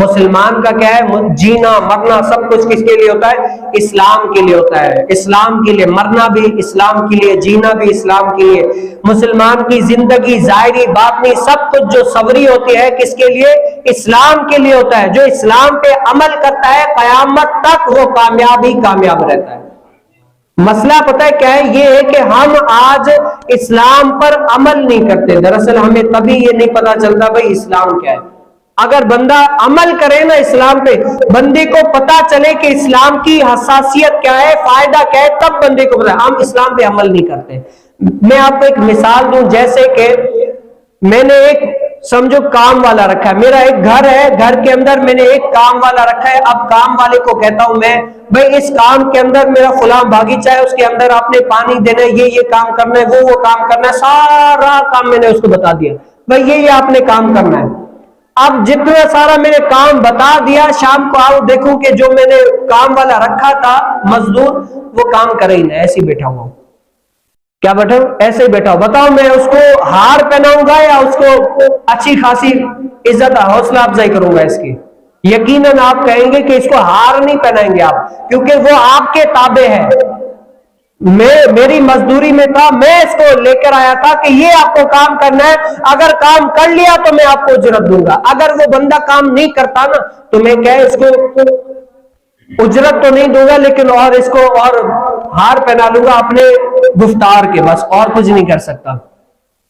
مسلمان کا کیا ہے؟ جینا مرنا سب کچھ کس کے لیے ہوتا ہے؟ اسلام کے لیے ہوتا ہے. اسلام کے لیے مرنا بھی اسلام کے لیے، جینا بھی اسلام کے لیے. مسلمان کی زندگی ظاہری باطنی سب کچھ جو سوری ہوتی ہے کس کے لیے؟ اسلام کے لیے ہوتا ہے. جو اسلام پہ عمل کرتا ہے قیامت تک وہ کامیاب رہتا ہے. مسئلہ پتہ ہے کیا ہے؟ یہ ہے کہ ہم آج اسلام پر عمل نہیں کرتے. دراصل ہمیں تبھی یہ نہیں پتا چلتا بھائی اسلام کیا ہے. اگر بندہ عمل کرے نا اسلام پہ، بندے کو پتا چلے کہ اسلام کی حساسیت کیا ہے، فائدہ کیا ہے، تب بندے کو پتا. ہم اسلام پہ عمل نہیں کرتے. میں آپ کو ایک مثال دوں، جیسے کہ میں نے ایک سمجھو کام والا رکھا ہے. میرا ایک گھر ہے، گھر کے اندر میں نے ایک کام والا رکھا ہے. اب کام والے کو کہتا ہوں میں، بھائی اس کام کے اندر میرا فلاں باغیچہ ہے، اس کے اندر آپ نے پانی دینا ہے، یہ کام کرنا ہے، وہ کام کرنا ہے. سارا کام میں نے اس کو بتا دیا، بھائی یہ آپ نے کام کرنا ہے. اب جتنا سارا میں نے کام بتا دیا، شام کو آؤ دیکھوں کہ جو میں نے کام والا رکھا تھا مزدور، وہ کام کرے ہی نہیں، ایسے ہی بیٹھا ہوا. کیا بیٹھا ہوں؟ ایسے ہی بیٹھا ہوں. بتاؤ میں اس کو ہار پہناؤں گا یا اس کو اچھی خاصی عزت حوصلہ افزائی کروں گا اس کی؟ یقیناً آپ کہیں گے کہ اس کو ہار نہیں پہنائیں گے آپ، کیونکہ وہ آپ کے تابع ہے. میری مزدوری میں تھا، میں اس کو لے کر آیا تھا کہ یہ آپ کو کام کرنا ہے، اگر کام کر لیا تو میں آپ کو اجرت دوں گا. اگر وہ بندہ کام نہیں کرتا نا تو میں کیا اس کو اجرت تو نہیں دوں گا، لیکن اور اس کو اور ہار پہنا لوں گا اپنے گفتار کے، بس اور کچھ نہیں کر سکتا.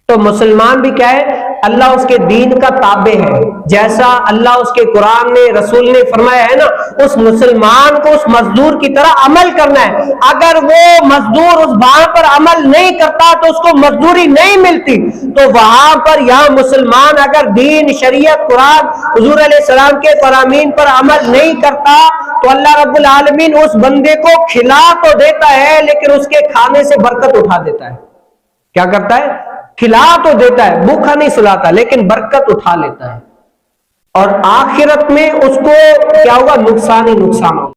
تو مسلمان بھی کیا ہے؟ اللہ اس کے دین کا تابع ہے. جیسا اللہ اس کے قرآن نے، رسول نے فرمایا ہے نا، اس مسلمان کو اس مزدور کی طرح عمل کرنا ہے. اگر وہ مزدور اس وہاں پر عمل نہیں کرتا تو اس کو مزدوری نہیں ملتی. تو وہاں پر یہاں مسلمان اگر دین، شریعت، قرآن، حضور علیہ السلام کے فرامین پر عمل نہیں کرتا تو اللہ رب العالمین اس بندے کو کھلا تو دیتا ہے لیکن اس کے کھانے سے برکت اٹھا دیتا ہے. کیا کرتا ہے؟ کھلا تو دیتا ہے، بھوکا نہیں سلاتا، لیکن برکت اٹھا لیتا ہے. اور آخرت میں اس کو کیا ہوگا؟ نقصان ہی نقصان ہوگا.